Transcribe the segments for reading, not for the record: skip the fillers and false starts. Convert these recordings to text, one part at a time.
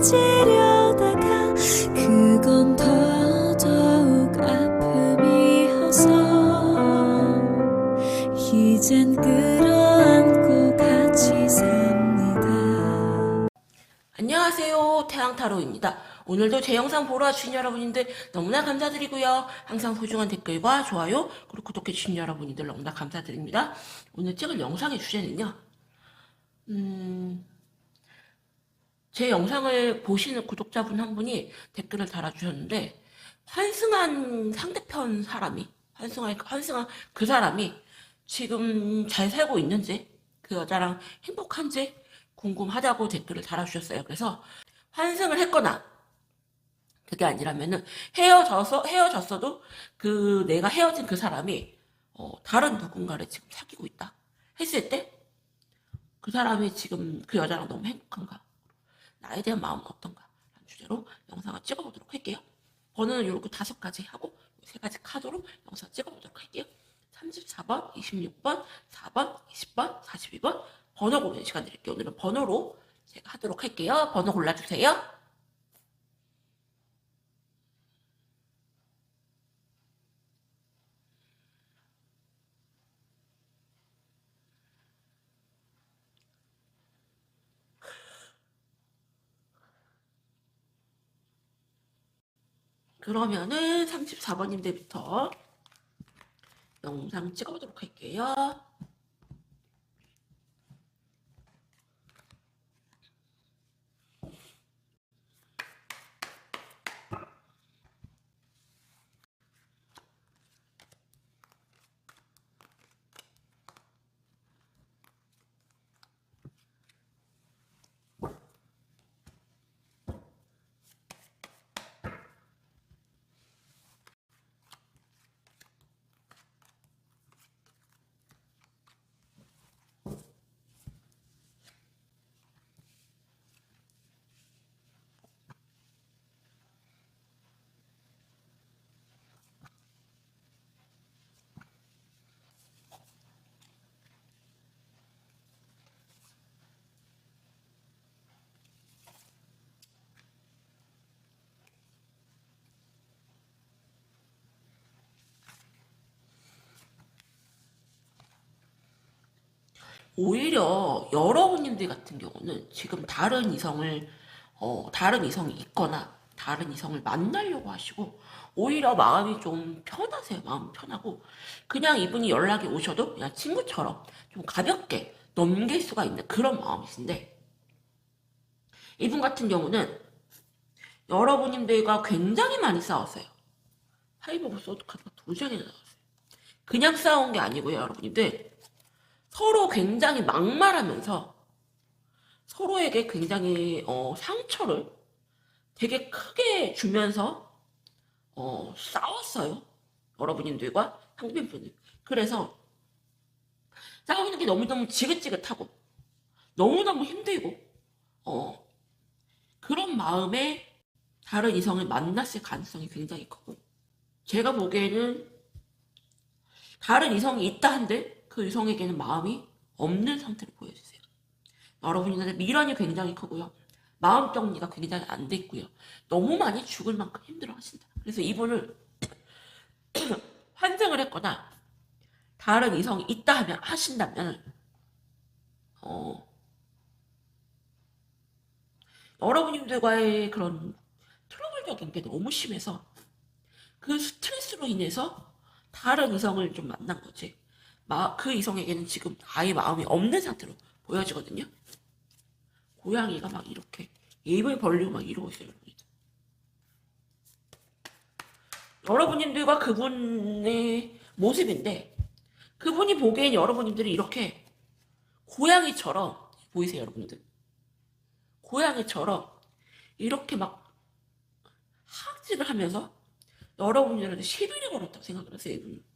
잊으려다가 그건 더더욱 아픔이어서 이젠 끌어안고 같이 삽니다. 안녕하세요, 태양타로입니다. 오늘도 제 영상 보러 와주신 여러분들 너무나 감사드리고요. 항상 소중한 댓글과 좋아요 그리고 구독해주신 여러분들 너무나 감사드립니다. 오늘 찍을 영상의 주제는요, 제 영상을 보시는 구독자분 한 분이 댓글을 달아주셨는데, 환승한 상대편 사람이, 환승한 그 사람이 지금 잘 살고 있는지, 그 여자랑 행복한지 궁금하다고 댓글을 달아주셨어요. 그래서 환승을 했거나, 그게 아니라면은 헤어졌어도 내가 헤어진 그 사람이 다른 누군가를 지금 사귀고 있다 했을 때, 그 사람이 지금 그 여자랑 너무 행복한가, 나에 대한 마음은 어떤가 라는 주제로 영상을 찍어보도록 할게요. 번호는 이렇게 5가지 하고 3가지 카드로 영상 찍어보도록 할게요. 34번, 26번, 4번, 20번, 42번 번호 고르는 시간 드릴게요. 오늘은 번호로 제가 하도록 할게요. 번호 골라주세요. 그러면은 34번님들부터 영상 찍어보도록 할게요. 오히려 여러분님들 같은 경우는 지금 다른 이성이 있거나 다른 이성을 만나려고 하시고, 오히려 마음이 좀 편하세요. 마음이 편하고, 그냥 이분이 연락이 오셔도 그냥 친구처럼 좀 가볍게 넘길 수가 있는 그런 마음이신데, 이분 같은 경우는 여러분님들과 굉장히 많이 싸웠어요. 파이브 오브 소드 카드가 2장이나 나왔어요. 그냥 싸운 게 아니고요, 여러분님들. 서로 굉장히 막말하면서 서로에게 굉장히 상처를 되게 크게 주면서 싸웠어요. 여러분님들과 상대편들. 그래서 싸우는 게 너무너무 지긋지긋하고 너무너무 힘들고 그런 마음에 다른 이성을 만났을 가능성이 굉장히 크고, 제가 보기에는 다른 이성이 있다 한들 그 이성에게는 마음이 없는 상태로 보여주세요. 여러분들의 미련이 굉장히 크고요. 마음 정리가 굉장히 안 돼 있고요. 너무 많이 죽을 만큼 힘들어 하신다. 그래서 이분을 환승을 했거나 다른 이성이 있다 하면 하신다면 여러분들과의 그런 트러블적인 게 너무 심해서 그 스트레스로 인해서 다른 이성을 좀 만난 거지. 그 이성에게는 지금 아예 마음이 없는 상태로 보여지거든요. 고양이가 막 이렇게 입을 벌리고 막 이러고 있어요, 여러분. 여러분님들과 그분의 모습인데, 그분이 보기엔 여러분님들이 이렇게 고양이처럼 보이세요, 여러분들. 고양이처럼 이렇게 막 하악질을 하면서 여러분들한테 시비를 걸었다고 생각을 하세요, 이분은.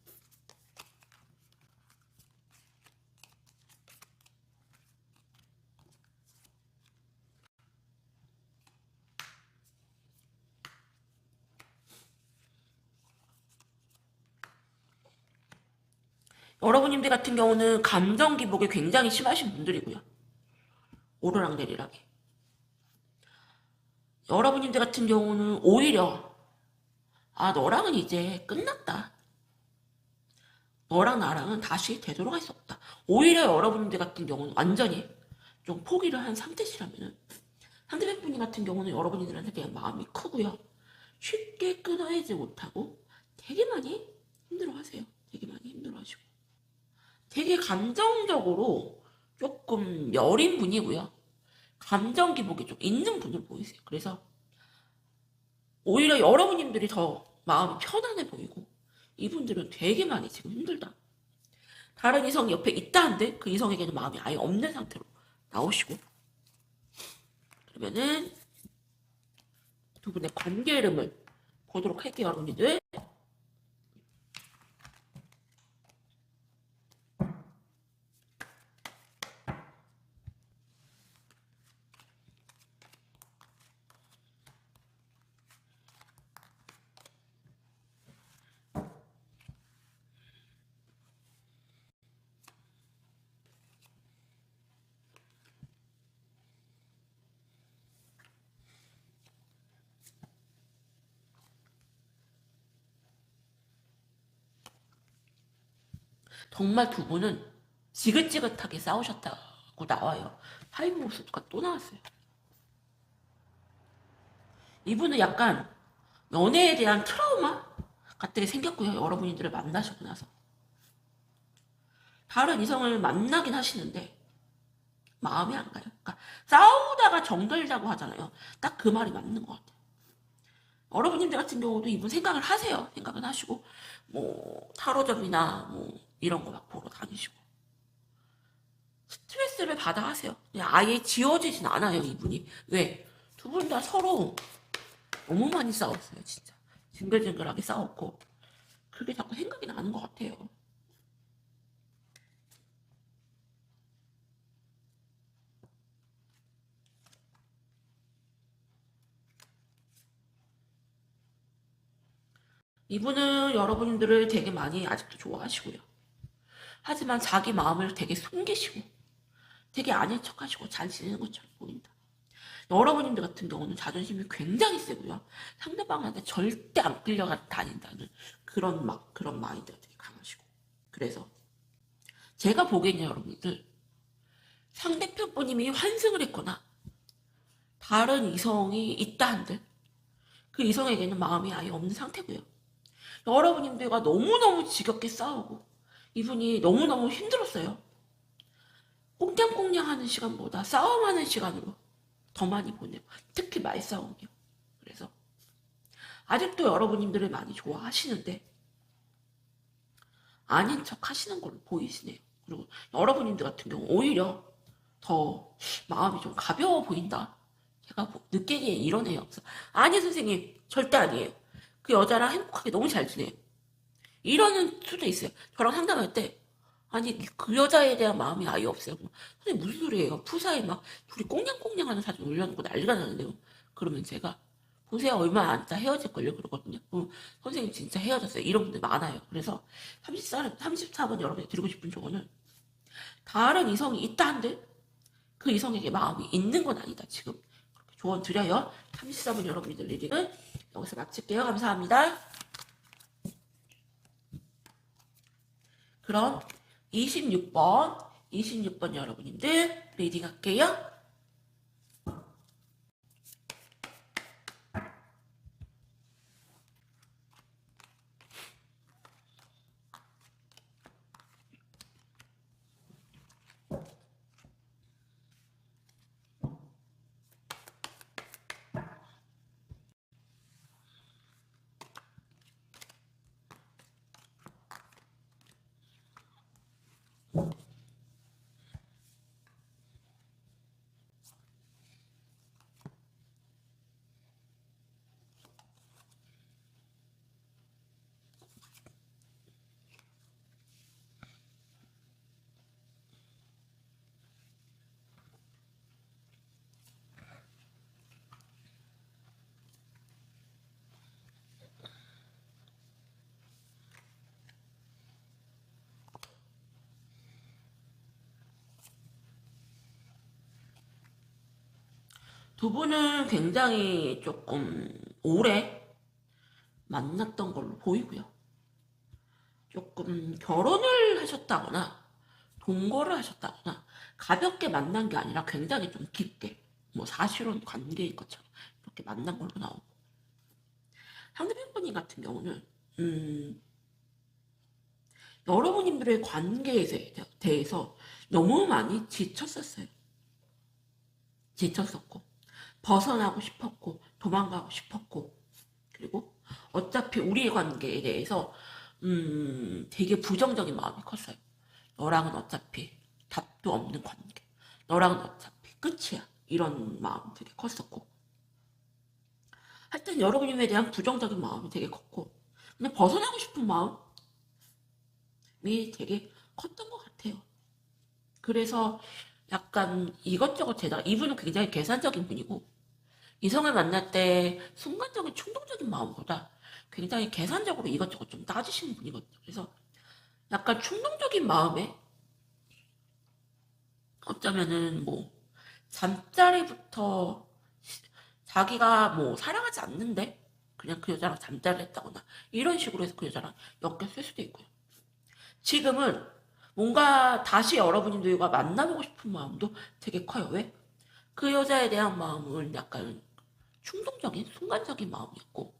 여러분님들 같은 경우는 감정 기복이 굉장히 심하신 분들이고요. 오르락내리락이. 여러분들 같은 경우는 오히려 너랑은 이제 끝났다. 너랑 나랑은 다시 되돌아갈 수 없다. 오히려 여러분들 같은 경우는 완전히 좀 포기를 한 상태시라면은 상대방 같은 경우는 여러분들한테 그냥 마음이 크고요. 쉽게 끊어내지 못하고 되게 많이 힘들어하세요. 되게 많이 힘들어하시고. 되게 감정적으로 조금 여린 분이고요. 감정 기복이 좀 있는 분을 보이세요. 그래서 오히려 여러분들이 더 마음이 편안해 보이고 이분들은 되게 많이 지금 힘들다. 다른 이성이 옆에 있다 한데 그 이성에게는 마음이 아예 없는 상태로 나오시고 그러면은 두 분의 관계 이름을 보도록 할게요, 여러분들. 정말 두 분은 지긋지긋하게 싸우셨다고 나와요. 파이브 모습가 또 나왔어요. 이분은 약간 연애에 대한 트라우마 같은 게 생겼고요. 여러분들을 만나시고 나서. 다른 이성을 만나긴 하시는데 마음이 안 가요. 그러니까 싸우다가 정들다고 하잖아요. 딱 그 말이 맞는 것 같아요. 여러분들 같은 경우도 이분 생각을 하세요. 생각은 하시고 뭐 타로점이나 뭐 이런 거 막 보러 다니시고 스트레스를 받아 하세요. 그냥 아예 지워지진 않아요, 이분이. 왜? 두 분 다 서로 너무 많이 싸웠어요, 진짜. 징글징글하게 싸웠고 그게 자꾸 생각이 나는 것 같아요. 이분은 여러분들을 되게 많이 아직도 좋아하시고요. 하지만 자기 마음을 되게 숨기시고 되게 아닌 척하시고 잘 지내는 것처럼 보인다. 여러분들 같은 경우는 자존심이 굉장히 세고요. 상대방한테 절대 안 끌려가 다닌다는 그런 마인드가 되게 강하시고. 그래서 제가 보기에는 여러분들 상대편 분님이 환승을 했거나 다른 이성이 있다 한들 그 이성에게는 마음이 아예 없는 상태고요. 여러분들과 너무너무 지겹게 싸우고 이분이 너무너무 힘들었어요. 꽁냥꽁냥 하는 시간보다 싸움하는 시간으로 더 많이 보내고 특히 말싸움이요. 그래서 아직도 여러분들을 많이 좋아하시는데 아닌 척 하시는 걸로 보이시네요. 그리고 여러분들 같은 경우 오히려 더 마음이 좀 가벼워 보인다. 제가 느끼기에 이러네요. 그래서 아니 선생님 절대 아니에요. 그 여자랑 행복하게 너무 잘 지내요. 이러는 수도 있어요. 저랑 상담할 때 아니 그 여자에 대한 마음이 아예 없어요. 선생님 무슨 소리예요? 푸사에 막 둘이 꽁냥꽁냥 하는 사진 올려놓고 난리가 나는데요. 그러면 제가 보세요 얼마 안 있다 헤어질걸요 그러거든요. 선생님 진짜 헤어졌어요. 이런 분들 많아요. 그래서 34번 여러분이 드리고 싶은 조언은 다른 이성이 있다 한들 그 이성에게 마음이 있는 건 아니다. 지금 그렇게 조언 드려요. 34번 여러분들 리딩은 여기서 마칠게요. 감사합니다. 그럼 26번 여러분들 리딩 할게요. 두 분은 굉장히 조금 오래 만났던 걸로 보이고요. 조금 결혼을 하셨다거나 동거를 하셨다거나 가볍게 만난 게 아니라 굉장히 좀 깊게 뭐 사실혼 관계인 것처럼 이렇게 만난 걸로 나오고, 상대편분 같은 경우는 여러분들의 관계에 대해서 너무 많이 지쳤었어요. 지쳤었고 벗어나고 싶었고 도망가고 싶었고, 그리고 어차피 우리의 관계에 대해서 되게 부정적인 마음이 컸어요. 너랑은 어차피 답도 없는 관계, 너랑은 어차피 끝이야, 이런 마음 되게 컸었고, 하여튼 여러분에 대한 부정적인 마음이 되게 컸고, 근데 벗어나고 싶은 마음이 되게 컸던 것 같아요. 그래서 약간 이것저것 되다가, 이분은 굉장히 계산적인 분이고, 이성을 만날 때 순간적인 충동적인 마음보다 굉장히 계산적으로 이것저것 좀 따지시는 분이거든요. 그래서 약간 충동적인 마음에 어쩌면은 뭐 잠자리부터 자기가 뭐 사랑하지 않는데 그냥 그 여자랑 잠자리를 했다거나 이런 식으로 해서 그 여자랑 엮였을 수도 있고요. 지금은 뭔가 다시 여러분들과 만나보고 싶은 마음도 되게 커요. 왜? 그 여자에 대한 마음은 약간 충동적인 순간적인 마음이었고,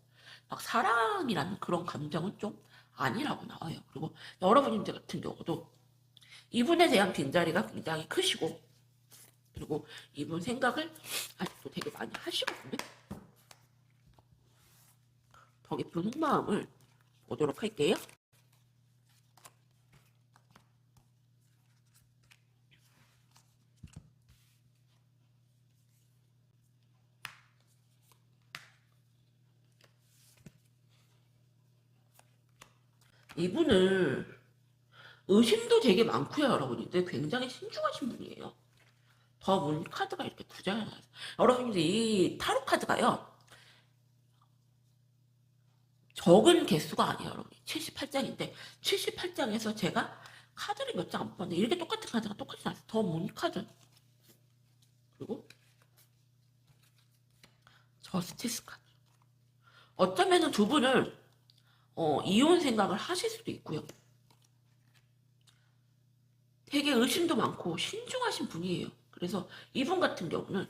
막 사랑이라는 그런 감정은 좀 아니라고 나와요. 그리고 여러분들 같은 경우도 이분에 대한 빈자리가 굉장히 크시고, 그리고 이분 생각을 아직도 되게 많이 하시거든요. 더 깊은 속마음을 보도록 할게요. 이분은 의심도 되게 많고요, 여러분인데 굉장히 신중하신 분이에요. 더 문 카드가 이렇게 두 장이 나와요. 여러분들 이 타로 카드가요, 적은 개수가 아니에요, 여러분. 78장인데 78장에서 제가 카드를 몇 장 안 뽑았는데 이렇게 똑같은 카드가 똑같이 나왔어요. 더 문 카드, 그리고 저스티스 카드. 어쩌면은 두 분을 이혼 생각을 하실 수도 있고요. 되게 의심도 많고 신중하신 분이에요. 그래서 이분 같은 경우는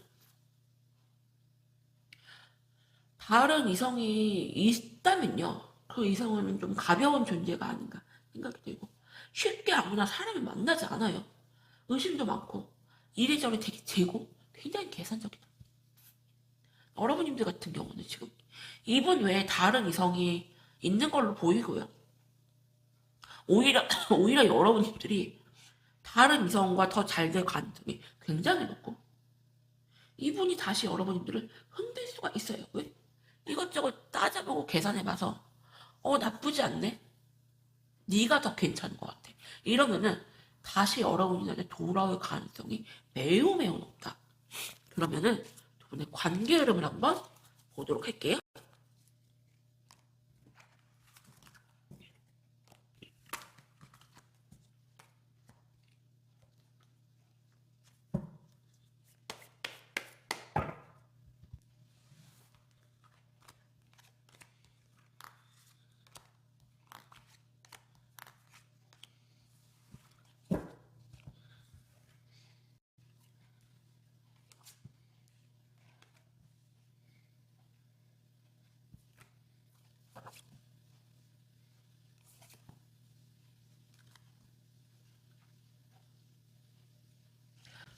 다른 이성이 있다면요, 그 이성은 좀 가벼운 존재가 아닌가 생각이 들고, 쉽게 아무나 사람을 만나지 않아요. 의심도 많고 이리저리 되게 재고 굉장히 계산적이다. 여러분님들 같은 경우는 지금 이분 외에 다른 이성이 있는 걸로 보이고요. 오히려 오히려 여러분들이 다른 이성과 더 잘 될 가능성이 굉장히 높고, 이분이 다시 여러분들을 흔들 수가 있어요. 왜? 이것저것 따져보고 계산해봐서 나쁘지 않네, 네가 더 괜찮은 것 같아, 이러면은 다시 여러분들한테 돌아올 가능성이 매우 매우 높다. 그러면은 두 분의 관계 흐름을 한번 보도록 할게요.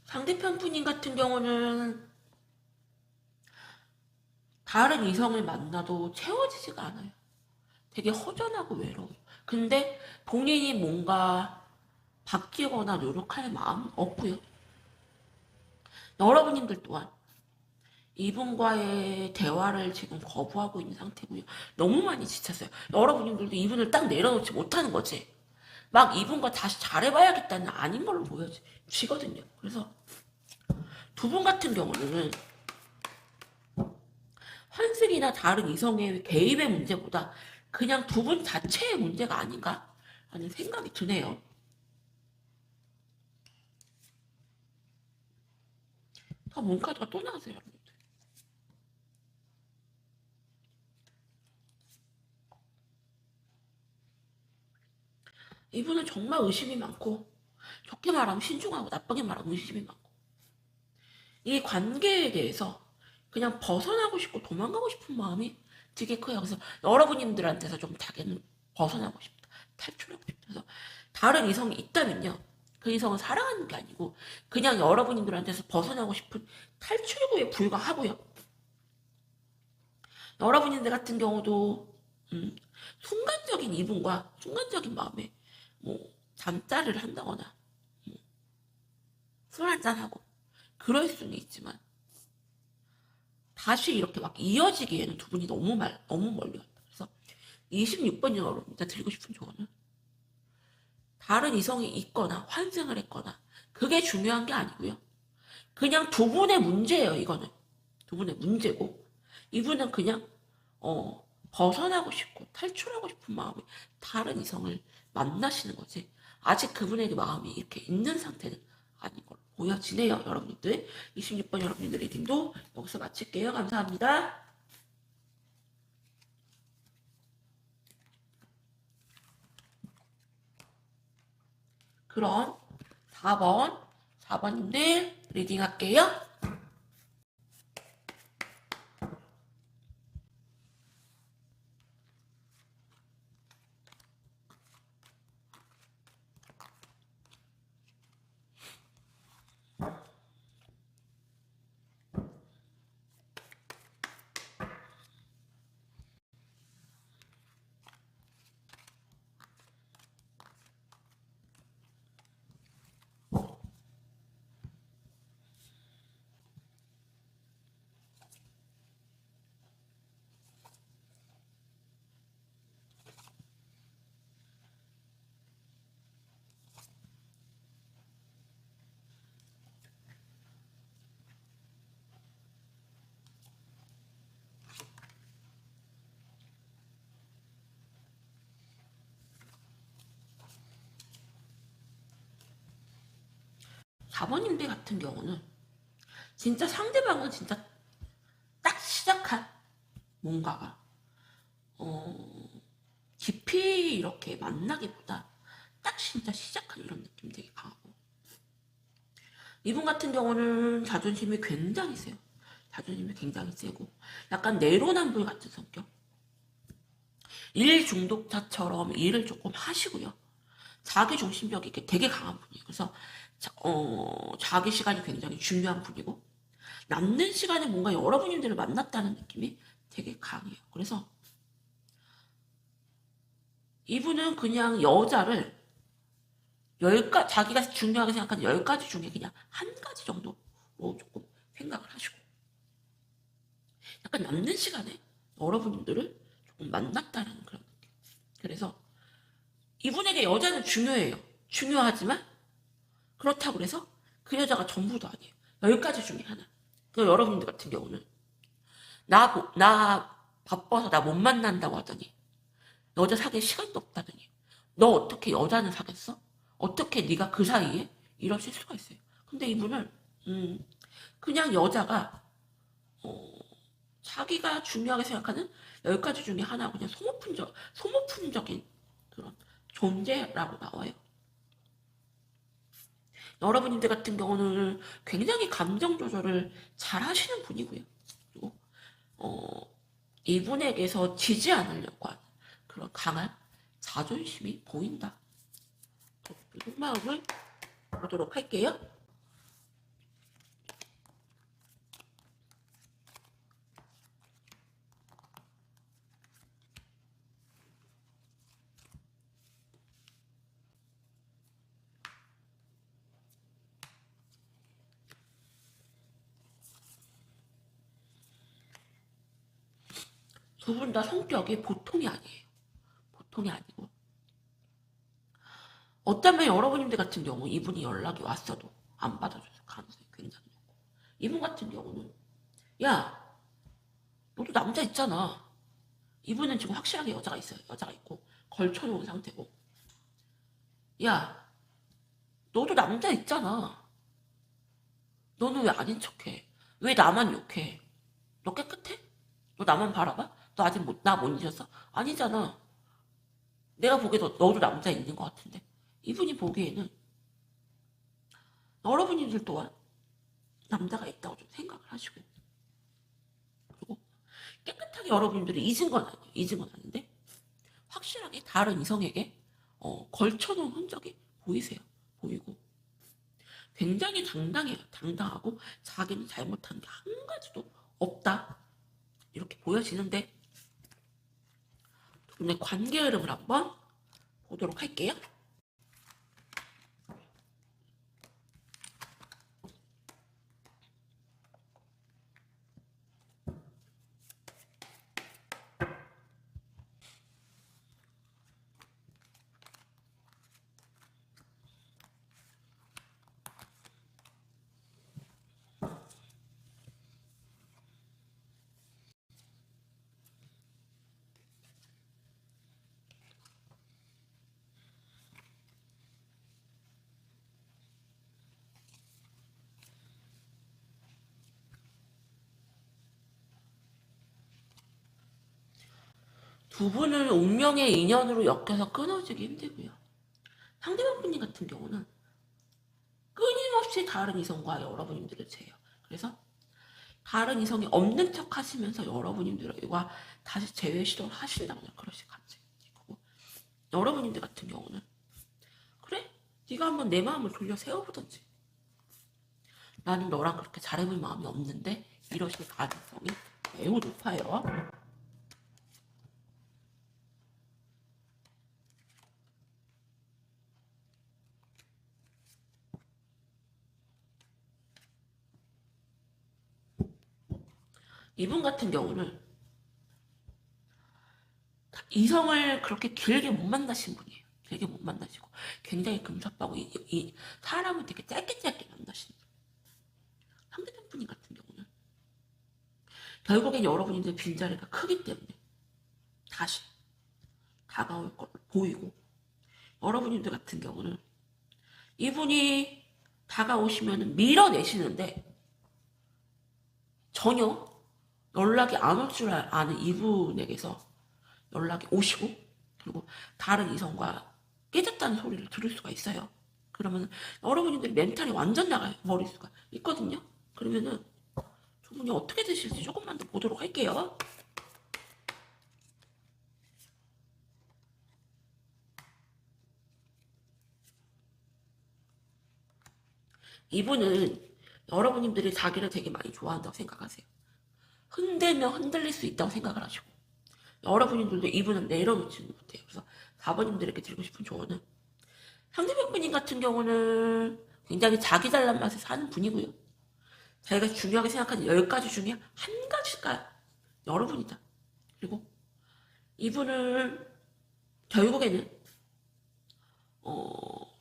상대편 분인 같은 경우는 다른 이성을 만나도 채워지지가 않아요. 되게 허전하고 외로워요. 근데 본인이 뭔가 바뀌거나 노력할 마음은 없고요. 여러분님들 또한 이분과의 대화를 지금 거부하고 있는 상태고요. 너무 많이 지쳤어요. 여러분들도 이분을 딱 내려놓지 못하는 거지. 막 이분과 다시 잘해봐야겠다는 아닌 걸로 보여지거든요. 그래서 두 분 같은 경우는 환승이나 다른 이성의 개입의 문제보다 그냥 두 분 자체의 문제가 아닌가 하는 생각이 드네요. 더 문카드가 또 나왔어요, 여러분들. 이분은 정말 의심이 많고, 좋게 말하면 신중하고 나쁘게 말하면 의심이 많고, 이 관계에 대해서 그냥 벗어나고 싶고 도망가고 싶은 마음이 되게 커요. 그래서 여러분님들한테서 좀 다게는 벗어나고 싶다, 탈출하고 싶다. 그래서 다른 이성이 있다면요, 그 이성은 사랑하는 게 아니고 그냥 여러분들한테서 벗어나고 싶은 탈출구에 불과하고요. 여러분들 같은 경우도 순간적인 이분과 순간적인 마음에 뭐 잠자리를 한다거나 술 한잔하고 그럴 수는 있지만 다시 이렇게 막 이어지기에는 두 분이 너무 멀리 갔다. 그래서 26번 여러분들 드리고 싶은 조언은, 다른 이성이 있거나 환생을 했거나 그게 중요한 게 아니고요. 그냥 두 분의 문제예요. 이거는 두 분의 문제고, 이분은 그냥 벗어나고 싶고 탈출하고 싶은 마음이 다른 이성을 만나시는 거지, 아직 그분에게 마음이 이렇게 있는 상태는 아닌 걸로 보여지네요. 여러분들 26번 여러분들 리딩도 여기서 마칠게요. 감사합니다. 그럼 4번님들 리딩 할게요. 4번님들 같은 경우는 진짜 상대방은 진짜 딱 시작한 뭔가가 깊이 이렇게 만나기보다 딱 진짜 시작한 이런 느낌 되게 강하고, 이분 같은 경우는 자존심이 굉장히 세요. 자존심이 굉장히 세고 약간 내로남불 같은 성격, 일 중독자처럼 일을 조금 하시고요. 자기 중심력이 되게 강한 분이에요. 그래서 자기 시간이 굉장히 중요한 분이고, 남는 시간에 뭔가 여러분들을 만났다는 느낌이 되게 강해요. 그래서 이분은 그냥 여자를 자기가 중요하게 생각하는 10가지 중에 그냥 한 가지 정도로 조금 생각을 하시고, 약간 남는 시간에 여러분들을 조금 만났다는 그런 느낌. 그래서 이분에게 여자는 중요해요. 중요하지만 그렇다고 해서 그 여자가 전부도 아니에요. 10가지 중에 하나. 여러분들 같은 경우는 나 바빠서 나 못 만난다고 하더니 여자 사귈 시간도 없다더니, 너 어떻게 여자는 사귀었어? 어떻게 네가 그 사이에 이러실 수가 있어요. 근데 이분은 그냥 여자가 자기가 중요하게 생각하는 10가지 중에 하나, 그냥 소모품적인 그런 존재라고 나와요. 여러분들 같은 경우는 굉장히 감정 조절을 잘 하시는 분이고요. 그리고 이분에게서 지지 않으려고 하는 그런 강한 자존심이 보인다. 속마음을 보도록 할게요. 두 분 다 성격이 보통이 아니에요. 보통이 아니고, 어쩌면 여러분들 같은 경우 이분이 연락이 왔어도 안 받아줄 가능성이 굉장히 높고, 이분 같은 경우는 야, 너도 남자 있잖아. 이분은 지금 확실하게 여자가 있어요. 여자가 있고 걸쳐놓은 상태고, 야, 너도 남자 있잖아. 너는 왜 아닌 척해? 왜 나만 욕해? 너 깨끗해? 너 나만 바라봐? 너 아직 나 못 잊었어? 아니잖아. 내가 보기에도 너도 남자 있는 것 같은데. 이분이 보기에는 여러분들 또한 남자가 있다고 좀 생각을 하시고, 그리고 깨끗하게 여러분들이 잊은 건 아니에요. 잊은 건 아닌데 확실하게 다른 이성에게 걸쳐놓은 흔적이 보이세요. 보이고 굉장히 당당해요. 당당하고 자기는 잘못한 게 한 가지도 없다 이렇게 보여지는데, 두 분의 관계 흐름을 한번 보도록 할게요. 두 분은 운명의 인연으로 엮여서 끊어지기 힘들고요. 상대방 분님 같은 경우는 끊임없이 다른 이성과 여러분들을 재요. 그래서 다른 이성이 없는 척 하시면서 여러분들과 다시 재회 시도를 하신다거나 그러실 가능성이 있고, 여러분들 같은 경우는 그래? 네가 한번 내 마음을 돌려 세워보던지, 나는 너랑 그렇게 잘해볼 마음이 없는데 이러실 가능성이 매우 높아요. 이분 같은 경우는 이성을 그렇게 길게 못 만나신 분이에요. 길게 못 만나시고 굉장히 금사빠고 이 사람을 되게 짧게 만나시는 분. 상대방 분이 같은 경우는 결국엔 여러분들 빈자리가 크기 때문에 다시 다가올 걸 보이고, 여러분들 같은 경우는 이분이 다가오시면 밀어내시는데 전혀 연락이 안 올 줄 아는 이분에게서 연락이 오시고, 그리고 다른 이성과 깨졌다는 소리를 들을 수가 있어요. 그러면 여러분들이 멘탈이 완전 나가요. 머릿수가 있거든요. 그러면은 두 분이 어떻게 되실지 조금만 더 보도록 할게요. 이분은 여러분들이 자기를 되게 많이 좋아한다고 생각하세요. 흔들면 흔들릴 수 있다고 생각을 하시고, 여러분들도 이분은 내려놓지는 못해요. 그래서 4번님들에게 드리고 싶은 조언은, 상대방 분님 같은 경우는 굉장히 자기 잘난 맛에 사는 분이고요. 자기가 중요하게 생각하는 10가지 중에 한 가지가 여러분이다. 그리고 이분은 결국에는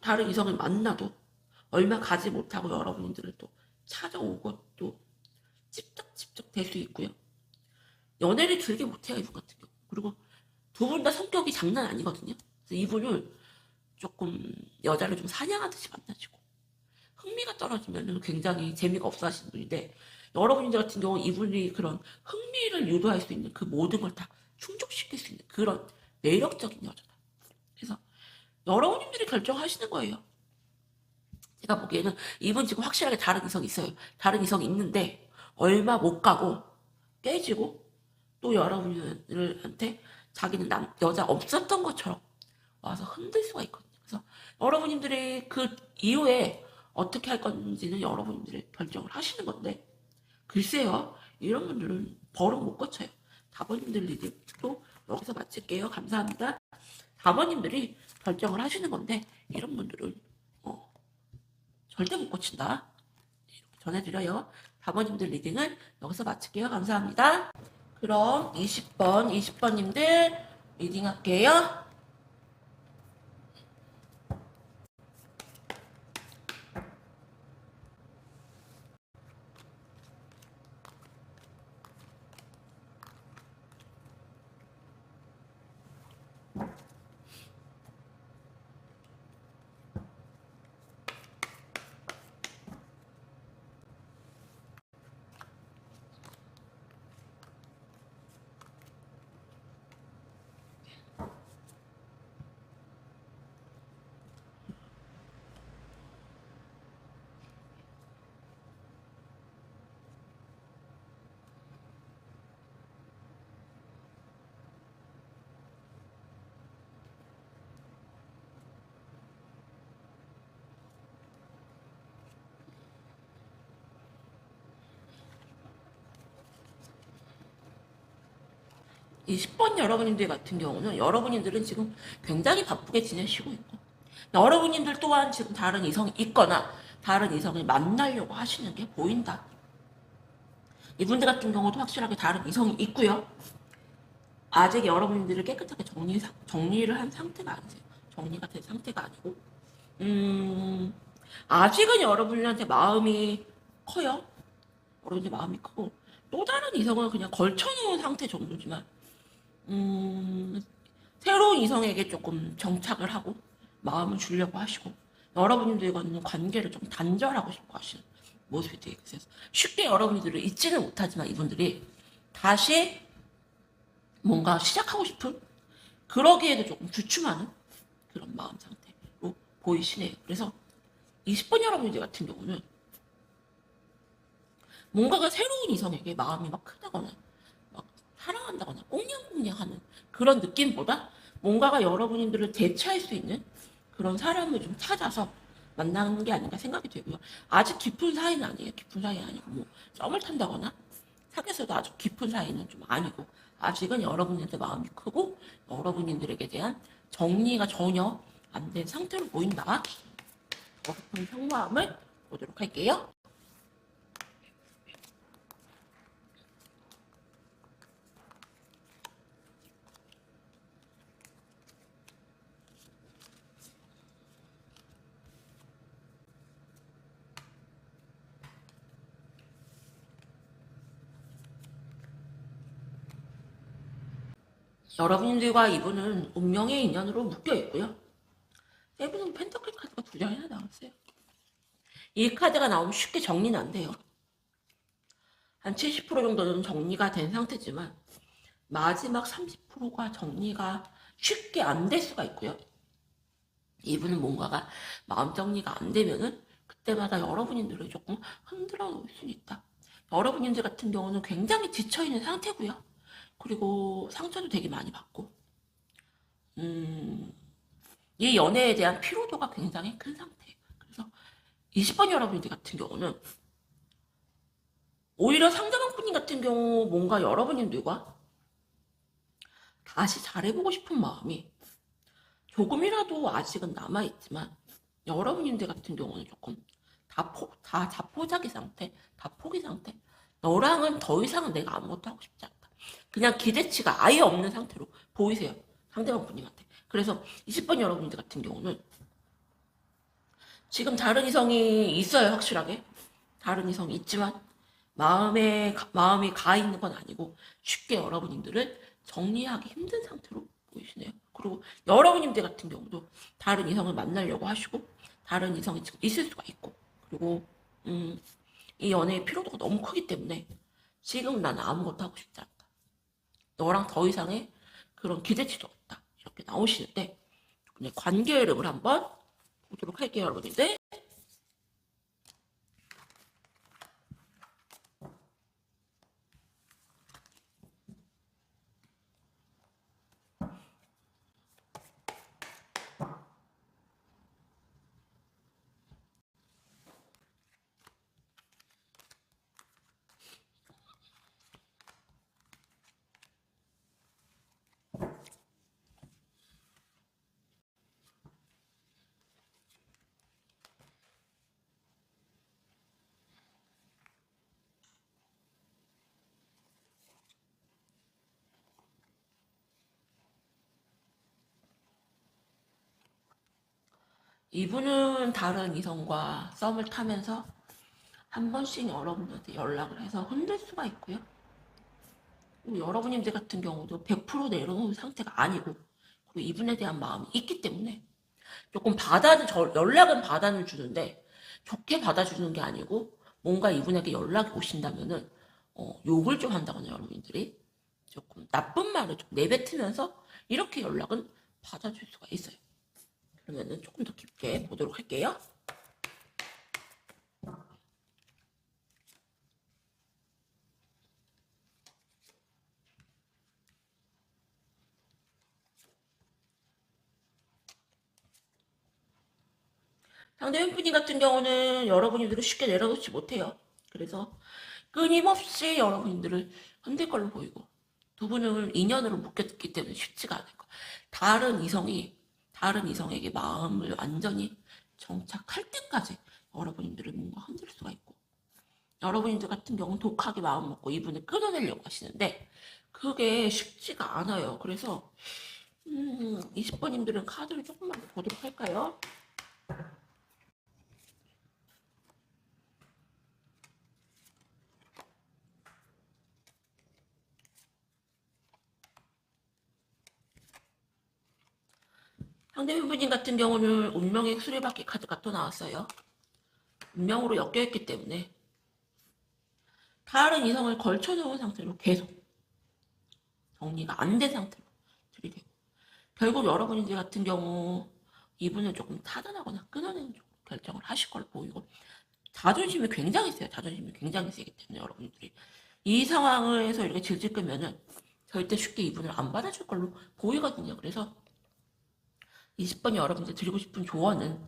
다른 이성을 만나도 얼마 가지 못하고 여러분들을 또 찾아오고 또 찝쩍찝쩍 될 수 있고요. 연애를 길게 못해요, 이분 같은 경우. 그리고 두 분 다 성격이 장난 아니거든요. 그래서 이분을 조금 여자를 좀 사냥하듯이 만나시고, 흥미가 떨어지면 굉장히 재미가 없어 하시는 분인데, 여러분들 같은 경우는 이분이 그런 흥미를 유도할 수 있는 그 모든 걸 다 충족시킬 수 있는 그런 매력적인 여자다. 그래서 여러분들이 결정하시는 거예요. 제가 보기에는 이분 지금 확실하게 다른 이성이 있어요. 다른 이성이 있는데 얼마 못 가고 깨지고, 또 여러분들한테 자기는 여자 없었던 것처럼 와서 흔들 수가 있거든요. 그래서 여러분들이 그 이후에 어떻게 할 건지는 여러분들이 결정을 하시는 건데, 글쎄요, 이런 분들은 버릇 못 고쳐요. 4번님들 리딩도 여기서 마칠게요. 감사합니다. 4번님들이 결정을 하시는 건데, 이런 분들은 절대 못 고친다. 이렇게 전해드려요. 4번님들 리딩은 여기서 마칠게요. 감사합니다. 그럼 20번님들 리딩 할게요. 이 10번 여러분님들 같은 경우는 여러분님들은 지금 굉장히 바쁘게 지내시고 있고 여러분님들 또한 지금 다른 이성이 있거나 다른 이성을 만나려고 하시는 게 보인다. 이분들 같은 경우도 확실하게 다른 이성이 있고요. 아직 여러분들을 깨끗하게 정리를 한 상태가 아니세요. 정리가 된 상태가 아니고, 아직은 여러분들한테 마음이 커요. 여러분들 마음이 크고, 또 다른 이성은 그냥 걸쳐놓은 상태 정도지만, 새로운 이성에게 조금 정착을 하고, 마음을 주려고 하시고, 여러분들과는 관계를 좀 단절하고 싶어 하시는 모습이 되게 있어서, 쉽게 여러분들을 잊지는 못하지만 이분들이 다시 뭔가 시작하고 싶은 그러기에도 조금 주춤하는 그런 마음 상태로 보이시네요. 그래서 20번 여러분들 같은 경우는 뭔가가 새로운 이성에게 마음이 막 크다거나 막 사랑한다거나 꽁냥꽁냥하는 그런 느낌보다 뭔가가 여러분들을 대체할 수 있는 그런 사람을 좀 찾아서 만나는 게 아닌가 생각이 되고요. 아직 깊은 사이는 아니에요. 깊은 사이는 아니고 뭐 썸을 탄다거나 사귀어서도 아주 깊은 사이는 좀 아니고 아직은 여러분한테 마음이 크고 여러분들에게 대한 정리가 전혀 안 된 상태로 보인다. 높은 속마음을 보도록 할게요. 여러분들과 이분은 운명의 인연으로 묶여 있고요. 세븐 펜터클 카드가 두 장이나 나왔어요. 이 카드가 나오면 쉽게 정리는 안 돼요. 한 70% 정도는 정리가 된 상태지만 마지막 30%가 정리가 쉽게 안 될 수가 있고요. 이분은 뭔가가 마음 정리가 안 되면은 그때마다 여러분들을 조금 흔들어 놓을 수 있다. 여러분들 같은 경우는 굉장히 지쳐있는 상태고요. 그리고 상처도 되게 많이 받고 이 연애에 대한 피로도가 굉장히 큰 상태예요. 그래서 20번 여러분들 같은 경우는 오히려 상대방 분님 같은 경우 뭔가 여러분들과 다시 잘해보고 싶은 마음이 조금이라도 아직은 남아있지만 여러분들 같은 경우는 조금 다 자포자기 상태, 다 포기 상태. 너랑은 더 이상은 내가 아무것도 하고 싶지 않다. 그냥 기대치가 아예 없는 상태로 보이세요. 상대방 분님한테. 그래서 20번 여러분들 같은 경우는 지금 다른 이성이 있어요, 확실하게. 다른 이성이 있지만 마음이 가 있는 건 아니고 쉽게 여러분들을 정리하기 힘든 상태로 보이시네요. 그리고 여러분들 같은 경우도 다른 이성을 만나려고 하시고 다른 이성이 지금 있을 수가 있고 그리고 이 연애의 피로도가 너무 크기 때문에 지금 나는 아무것도 하고 싶지 않다. 너랑 더 이상의 그런 기대치도 없다. 이렇게 나오시는데 관계 흐름을 한번 보도록 할게요, 여러분들. 이분은 다른 이성과 썸을 타면서 한 번씩 여러분한테 연락을 해서 흔들 수가 있고요. 여러분들 같은 경우도 100% 내려놓은 상태가 아니고 그리고 이분에 대한 마음이 있기 때문에 조금 연락은 받아는 주는데 좋게 받아주는 게 아니고 뭔가 이분에게 연락이 오신다면은 욕을 좀 한다거나 여러분들이 조금 나쁜 말을 좀 내뱉으면서 이렇게 연락은 받아줄 수가 있어요. 그러면은 조금 더 깊게 보도록 할게요. 상대방 분이 같은 경우는 여러분들을 쉽게 내려놓지 못해요. 그래서 끊임없이 여러분들을 흔들 걸로 보이고 두 분을 인연으로 묶였기 때문에 쉽지가 않을 거예요. 다른 이성에게 마음을 완전히 정착할 때까지 여러분들을 뭔가 흔들 수가 있고, 여러분들 같은 경우는 독하게 마음 먹고 이분을 끊어내려고 하시는데 그게 쉽지가 않아요. 그래서 20번님들은 카드를 조금만 더 보도록 할까요? 상대분님 같은 경우는 운명의 수레바퀴 카드가 또 나왔어요. 운명으로 엮여있기 때문에 다른 이성을 걸쳐놓은 상태로 계속 정리가 안 된 상태로 들이대고, 결국 여러분들 같은 경우 이분을 조금 타단하거나 끊어내는 쪽으로 결정을 하실 걸로 보이고, 자존심이 굉장히 세요. 자존심이 굉장히 세기 때문에 여러분들이 이 상황에서 이렇게 질질 끄면은 절대 쉽게 이분을 안 받아줄 걸로 보이거든요. 그래서 20번 여러분들 드리고 싶은 조언은,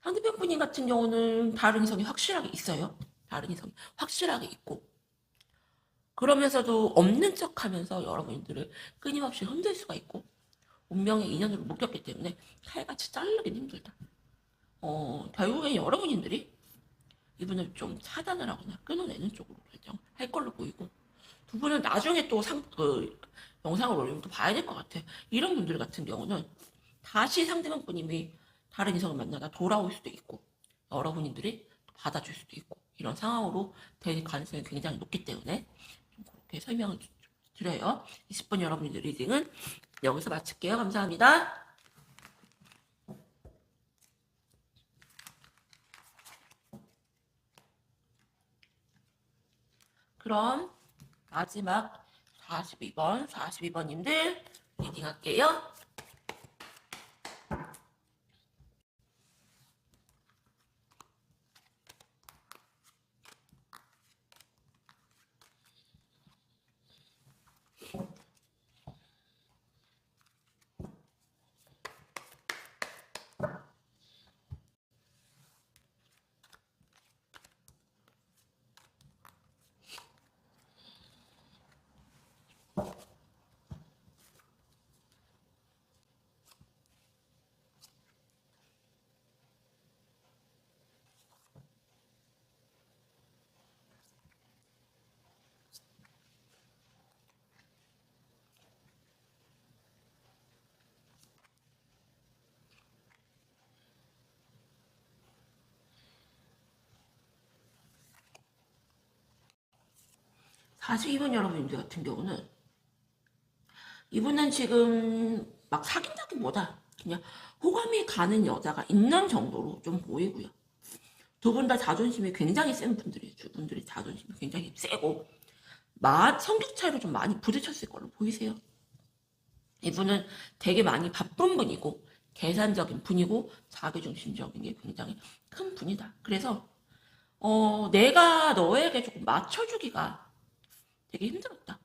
상대편 분인 같은 경우는 다른 이성이 확실하게 있어요. 다른 이성이 확실하게 있고, 그러면서도 없는 척 하면서 여러분들을 끊임없이 흔들 수가 있고, 운명의 인연으로 묶였기 때문에 칼같이 자르긴 힘들다. 결국엔 여러분들이 이분을 좀 차단을 하거나 끊어내는 쪽으로 결정할 걸로 보이고, 두 분은 나중에 또 영상을 올리면 또 봐야 될 것 같아. 이런 분들 같은 경우는 다시 상대방 분님이 다른 이성을 만나다 돌아올 수도 있고, 여러분들이 받아줄 수도 있고, 이런 상황으로 될 가능성이 굉장히 높기 때문에 좀 그렇게 설명을 드려요. 20번 여러분들 리딩은 여기서 마칠게요. 감사합니다. 그럼 마지막 42번님들 리딩 할게요. 사실 이번 여러분들 같은 경우는, 이분은 지금 막 사귄다기보다 그냥 호감이 가는 여자가 있는 정도로 좀 보이고요. 두 분 다 자존심이 굉장히 센 분들이에요. 두 분들이 자존심이 굉장히 세고 성격 차이로 좀 많이 부딪혔을 걸로 보이세요. 이분은 되게 많이 바쁜 분이고 계산적인 분이고 자기중심적인 게 굉장히 큰 분이다. 그래서 내가 너에게 조금 맞춰주기가 되게 힘들었다.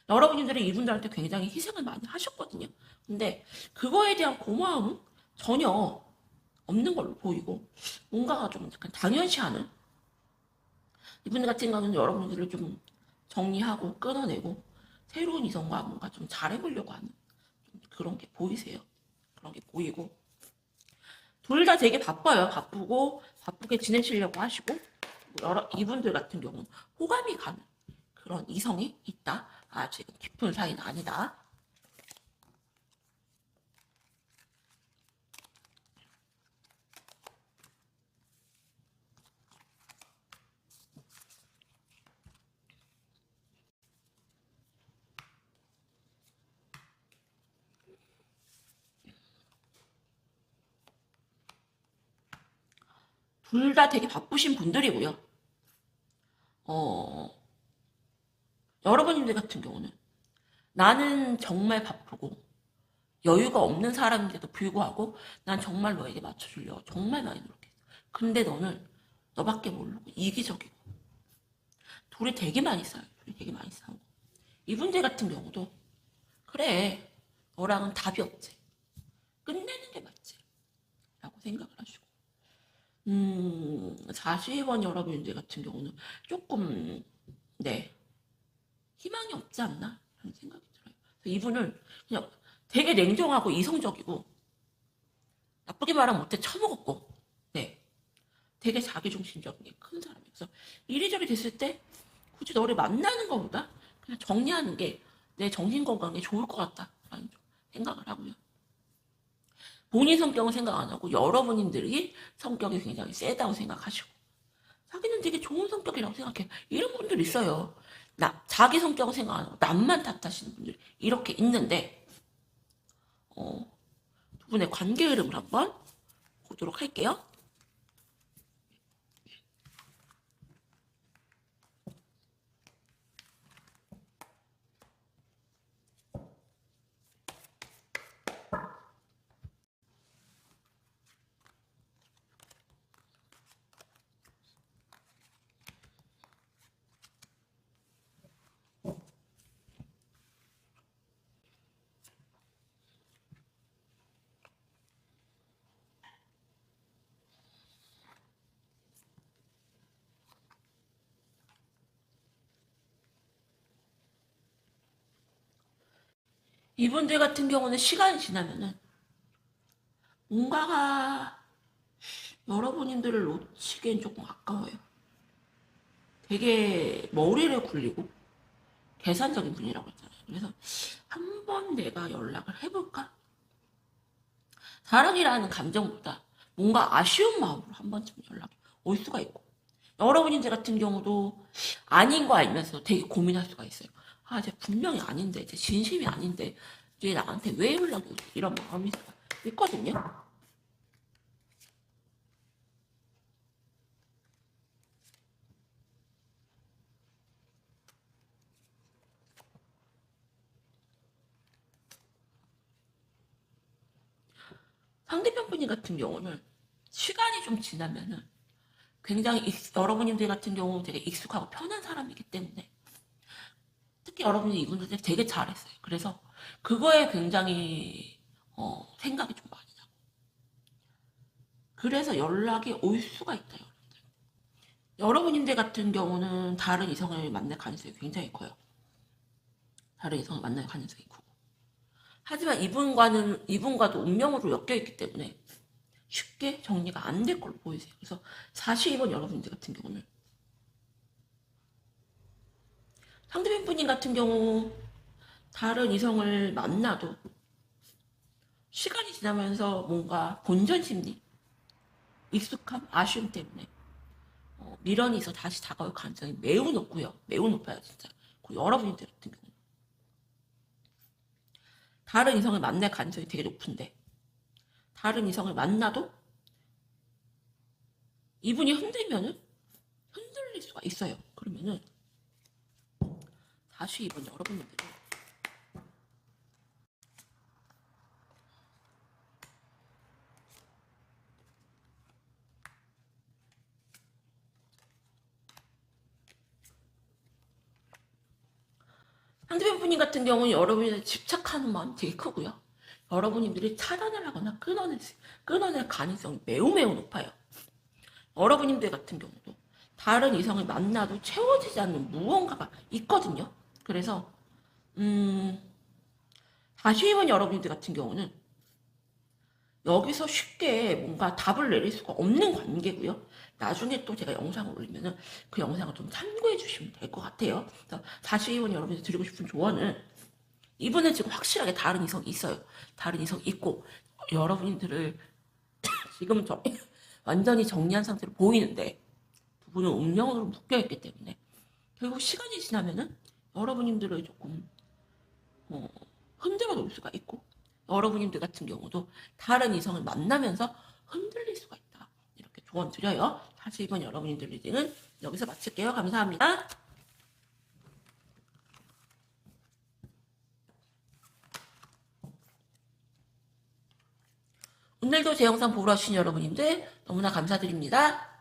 여러분들이 이분들한테 굉장히 희생을 많이 하셨거든요. 근데 그거에 대한 고마움은 전혀 없는 걸로 보이고, 뭔가가 좀 약간 당연시하는, 이분 같은 경우는 여러분들을 좀 정리하고 끊어내고 새로운 이성과 뭔가 좀 잘해보려고 하는 그런 게 보이세요. 그런 게 보이고, 둘 다 되게 바빠요. 바쁘게 지내시려고 하시고, 이분들 같은 경우는 호감이 가는 그런 이성이 있다. 아직은 깊은 사이는 아니다. 둘 다 되게 바쁘신 분들이고요. 여러분들 같은 경우는 나는 정말 바쁘고 여유가 없는 사람인데도 불구하고 난 정말 너에게 맞춰주려고 정말 많이 노력했어. 근데 너는 너밖에 모르고 이기적이고, 둘이 되게 많이 싸요. 둘이 되게 많이 싸우고, 이분들 같은 경우도 그래, 너랑은 답이 없지, 끝내는 게 맞지 라고 생각을 하시고, 40번 여러분들 같은 경우는 조금, 네, 희망이 없지 않나? 라는 생각이 들어요. 이분은 그냥 되게 냉정하고 이성적이고, 나쁘게 말하면 못해 처먹었고, 네. 되게 자기중심적인 게 큰 사람이에요. 그래서 이리저리 됐을 때 굳이 너를 만나는 것보다 그냥 정리하는 게 내 정신 건강에 좋을 것 같다라는 생각을 하고요. 본인 성격은 생각 안 하고 여러분들이 성격이 굉장히 세다고 생각하시고, 자기는 되게 좋은 성격이라고 생각해. 이런 분들 있어요. 자기 성격은 생각 안 하고 남만 탓하시는 분들이 이렇게 있는데, 두 분의 관계 흐름을 한번 보도록 할게요. 이분들 같은 경우는 시간이 지나면은 뭔가가 여러분들을 놓치기엔 조금 아까워요. 되게 머리를 굴리고 계산적인 분이라고 했잖아요. 그래서 한번 내가 연락을 해볼까? 사랑이라는 감정보다 뭔가 아쉬운 마음으로 한 번쯤 연락이 올 수가 있고, 여러분들 같은 경우도 아닌 거 알면서 되게 고민할 수가 있어요. 아, 쟤 분명히 아닌데, 쟤 진심이 아닌데, 쟤 나한테 왜 연락이 오지? 이런 마음이 있거든요. 상대편 분이 같은 경우는 시간이 좀 지나면은 굉장히 여러분들 같은 경우 되게 익숙하고 편한 사람이기 때문에, 특히 여러분이 이분들 되게 잘했어요. 그래서 그거에 굉장히 생각이 좀 많이 나고, 그래서 연락이 올 수가 있다. 여러분들 같은 경우는 다른 이성을 만날 가능성이 굉장히 커요. 다른 이성을 만날 가능성이 크고, 하지만 이분과도 운명으로 엮여있기 때문에 쉽게 정리가 안 될 걸로 보이세요. 그래서 사실 이번 여러분들 같은 경우는, 상대편 분인 같은 경우 다른 이성을 만나도 시간이 지나면서 뭔가 본전 심리, 익숙함, 아쉬움 때문에 미련이 있어 다시 다가올 가능성이 매우 높고요. 매우 높아요, 진짜. 여러분들 같은 경우 다른 이성을 만날 가능성이 되게 높은데, 다른 이성을 만나도 이분이 흔들면은 흔들릴 수가 있어요. 그러면은 다시 이번 여러분들은 상대편 분인 같은 경우는 여러분이 집착하는 마음이 되게 크고요. 여러분들이 차단을 하거나 끊어낼 가능성이 매우 매우 높아요. 여러분들 같은 경우도 다른 이성을 만나도 채워지지 않는 무언가가 있거든요. 그래서 다시 이번 여러분들 같은 경우는 여기서 쉽게 뭔가 답을 내릴 수가 없는 관계고요. 나중에 또 제가 영상을 올리면은 그 영상을 좀 참고해 주시면 될 것 같아요. 그래서 다시 이번 여러분들 드리고 싶은 조언은, 이분은 지금 확실하게 다른 이성이 있어요. 다른 이성이 있고, 여러분들을 지금 완전히 정리한 상태로 보이는데, 두 분은 운명으로 묶여있기 때문에 결국 시간이 지나면은 여러분들을 조금 흔들어 놓을 수가 있고, 여러분들 같은 경우도 다른 이성을 만나면서 흔들릴 수가 있다. 이렇게 조언 드려요. 다시 이번 여러분들 리딩은 여기서 마칠게요. 감사합니다. 오늘도 제 영상 보러 와주신 여러분들 너무나 감사드립니다.